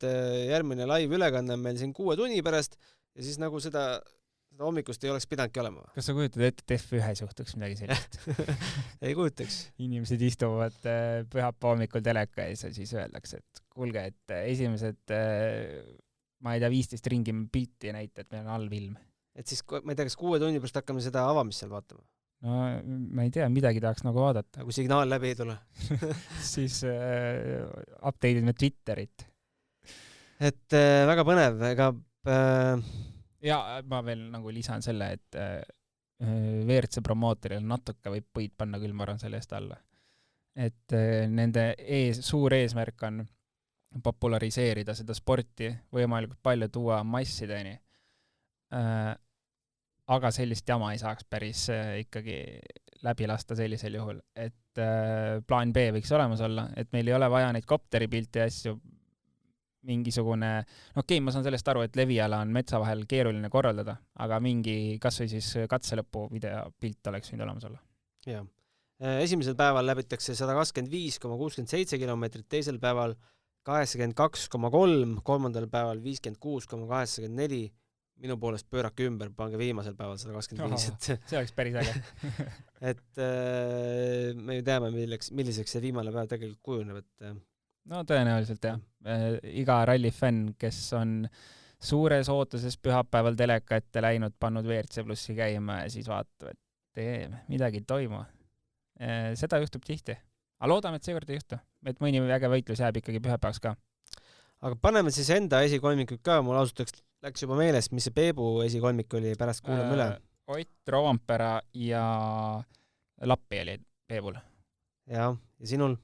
järgmine live ülekanne on meil siin 6 tunni pärast ja siis nagu seda hommikust ei oleks pidanudki olema. Kas sa kujutad ette, et F1 juhtuks midagi sellist? Ei kujutaks. Inimesed istuvad pühapa hommikul teleka ees ja siis öeldakse, et kuulge, et esimesed, ma ei tea, 15 ringi pilti näita, et meil on halb ilm. Et siis, ma ei tea, kas 6 tunni pärast hakkame seda avamist seal vaatama? No ma ei tea, midagi tahaks nagu vaadata. Kui signaal läbi ei tule. Siis update'ime Twitterit. Et väga põnev, ega... Ja ma veel nagu lisan selle, et WRC promootoril natuke võib põid panna küll, ma arvan selle eest alla. Et nende suur eesmärk on populariseerida seda sporti, võimalikult palju tuua massideni. Aga sellist jama ei saaks päris ikkagi läbi lasta sellisel juhul. Et plaan B võiks olemas olla, et meil ei ole vaja neid kopteripilte ja asju mingisugune, ma saan sellest aru, et leviala on metsa vahel keeruline korraldada, aga mingi kas või siis katselõpu videopilt oleks võinud olemas olla. Ja. Esimesel päeval läbitakse 125,67 kilomeetrit, teisel päeval 82,3, kolmandal päeval 56,84, minu poolest pöörake ümber, pange viimasel päeval 125. See oleks päris äge. Et me ju teame, milliseks see viimane päev tegelikult kujuneb, et no tõenäoliselt jah. Iga rallifänn, kes on suures ootuses pühapäeval teleka ette läinud, pannud WRC plussi käima ja siis vaatab, et midagi ei toimu. Seda juhtub tihti. Aga loodame, et seekord ei juhtu. Et mõni äge võitlus jääb ikkagi pühapäevaks ka. Aga paneme siis enda esikolmikut ka. Mul ausutaks läks juba meelest, mis see Peebu esikolmik oli, pärast kuulame üle. Ott Rovanpera ja Lappi oli Peebul. Ja sinul?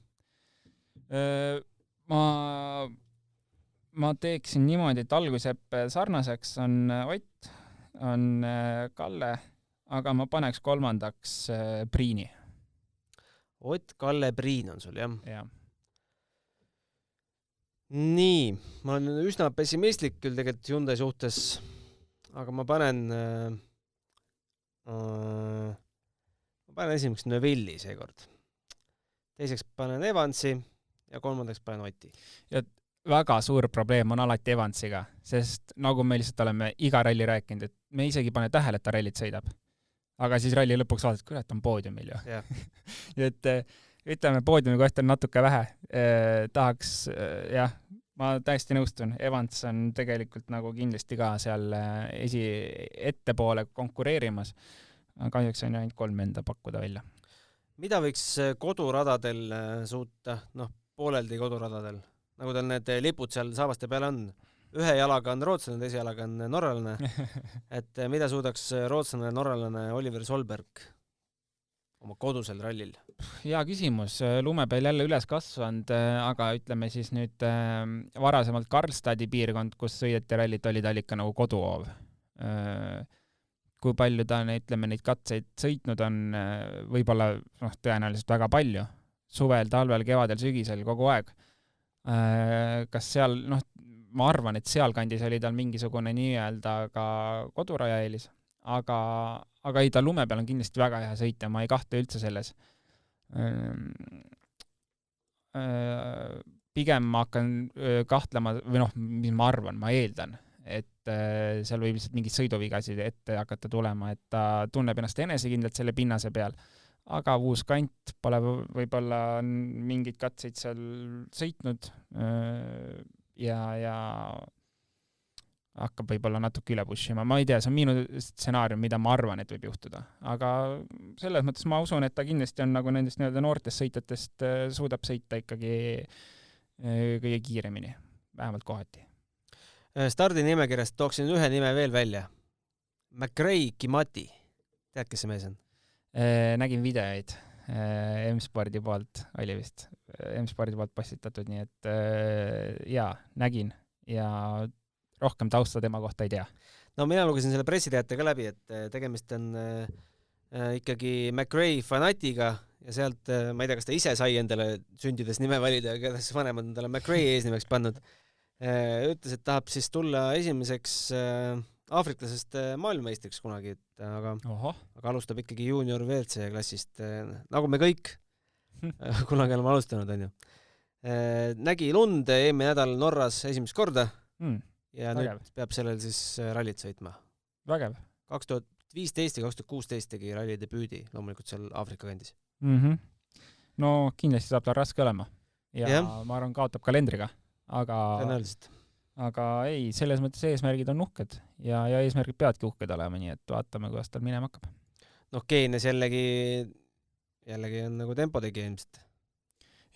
Ma teeksin niimoodi, et algusepp sarnaseks on Ott, on Kalle, aga ma paneks kolmandaks Priini. Ott, Kalle, Priin on sul, jah? Jah. Nii, ma olen üsna pessimistlik küll tegelikult Hyundai suhtes, aga ma panen esimeseks Neuvilli seekord. Teiseks panen Evansi ja kolmandaks panen Oti. Ja väga suur probleem on alati Evansiga, sest nagu me lihtsalt oleme iga ralli rääkinud, et me isegi pane tähele, et ta rallit sõidab. Aga siis ralli lõpuks vaatad, kurat on poodiumil ju. Yeah. Et ütleme, poodiumi kohta on natuke vähe. Tahaks ma täiesti nõustun. Evans on tegelikult nagu kindlasti ka seal ettepoole konkureerimas. Kahjuks on ainult 3 enda pakkuda välja. Mida võiks koduradadel suuta, pooleldi koduradadel, nagu tal need lipud seal saabaste peale on? Ühe jalaga on rootslane, teise jalaga on norralane. Et mida suudaks rootslane, norralane Oliver Solberg oma kodusel rallil? Hea küsimus. Lume peal jälle üles kasvanud, aga ütleme siis nüüd varasemalt Karlstadi piirkond, kus sõideti rallit, oli tal ikka nagu koduhoov. Kui palju ta ütleme, neid katseid sõitnud on, võib-olla tõenäoliselt väga palju. Suvel, talvel, kevadel, sügisel, kogu aeg. Kas seal, ma arvan, et sealkandis oli tal mingisugune nii-öelda ka koduraja eelis, aga ei, ta lume peal on kindlasti väga hea sõita, ma ei kahtle üldse selles. Pigem ma hakkan kahtlema, või mis ma arvan, ma eeldan, et seal võib lihtsalt mingid sõiduvigasid ette hakata tulema, et ta tunneb ennast enesekindlalt selle pinnase peal, aga uus kant pole võib-olla mingeid katseid seal sõitnud ja hakkab võib-olla natuke üle pushima. Ma ei tea, see on minu stsenaarium, mida ma arvan, et võib juhtuda. Aga selles mõttes ma usun, et ta kindlasti on nagu nendest noortest sõitjatest suudab sõita ikkagi kõige kiiremini, vähemalt kohati. Stardinimekirjast tooksin ühe nime veel välja. McRae Kimati. Tead, kes see mees on? Nägin videoid M-spordi poolt, oli vist M-spordi poolt postitatud, nii et jaa, nägin ja rohkem tausta tema kohta ei tea. No mina lugesin selle pressiteate ka läbi, et tegemist on ikkagi McRae fanatiga ja sealt, ma ei tea, kas ta ise sai endale sündides nime valida, kes vanemad on talle McRae eesnimeks pannud. Ütles, et tahab siis tulla esimeseks aafriklasest maailmameistriks kunagi, aga alustab ikkagi junior WRC klassist, nagu me kõik kunagi oleme alustanud, on ju. Nägi lund eelmine nädal Norras esimest korda ja vägev. Nüüd peab sellel siis rallit sõitma. Vägev. 2015 ja 2016 tegi ralli debüüdi loomulikult seal Aafrika kandis. No kindlasti saab ta raske olema ja ma arvan, kaotab kalendriga. Aga ei, selles mõttes eesmärgid on uhked ja eesmärgid peadki uhked olema, nii et vaatame, kuidas tal minema hakkab. Keenias jällegi on nagu tempotegija ilmselt.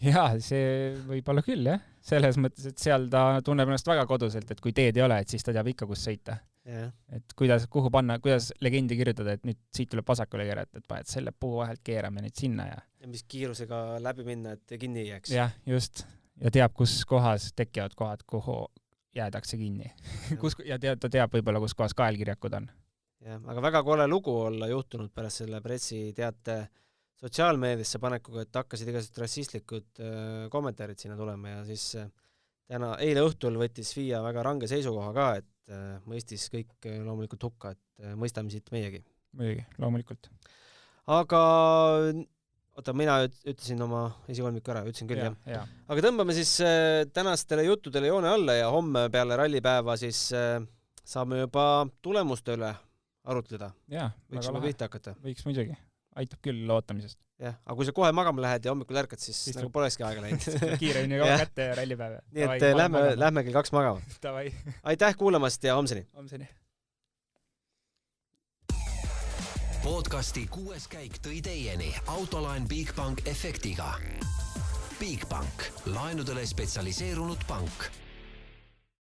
Jaa, see võib olla küll, jah. Selles mõttes, et seal ta tunneb ennast väga koduselt, et kui teed ei ole, et siis ta teab ikka, kus sõita. Et kuhu panna, kuidas legendi kirjutada, et nüüd siit tuleb vasakule keerata, et paned selle puu vahelt keerame nüüd sinna ja mis kiirusega läbi minna, et kinni ei jääks. Jah, just. Ja teab, kus kohas tekivad kohad, kuhu jäädakse kinni. Ja ta teab võib-olla, kus kohas kaelkirjakud on. Aga väga kole lugu olla juhtunud pärast selle pressi teate sotsiaalmeediasse panekuga, et hakkasid igasugused rassistlikud kommentaarid sinna tulema ja siis eile õhtul võttis FIA väga range seisukoha ka, et mõistis kõik loomulikult hukka, et mõistame siit meiegi. Muidugi, loomulikult. Aga mina ütlesin oma esikolmiku ära, ütlesin küll, jah. Aga tõmbame siis tänastele juttudele joone alla ja homme peale rallipäeva siis saame juba tulemuste üle arutleda. Võiks juba pihta hakata. Võiks muidugi. Aitab küll lootamisest. Aga kui sa kohe magama lähed ja hommikul ärkad, siis nagu polekski aega läinud. Kiiremini kaua kätte ja rallipäeva. Nii et lähme kell 2 magama. Aitäh kuulamast ja homseni. Podcasti 6. käik tõi teieni Autoline Bigbank efektiga. Bigbank, laenudele spetsialiseerunud pank.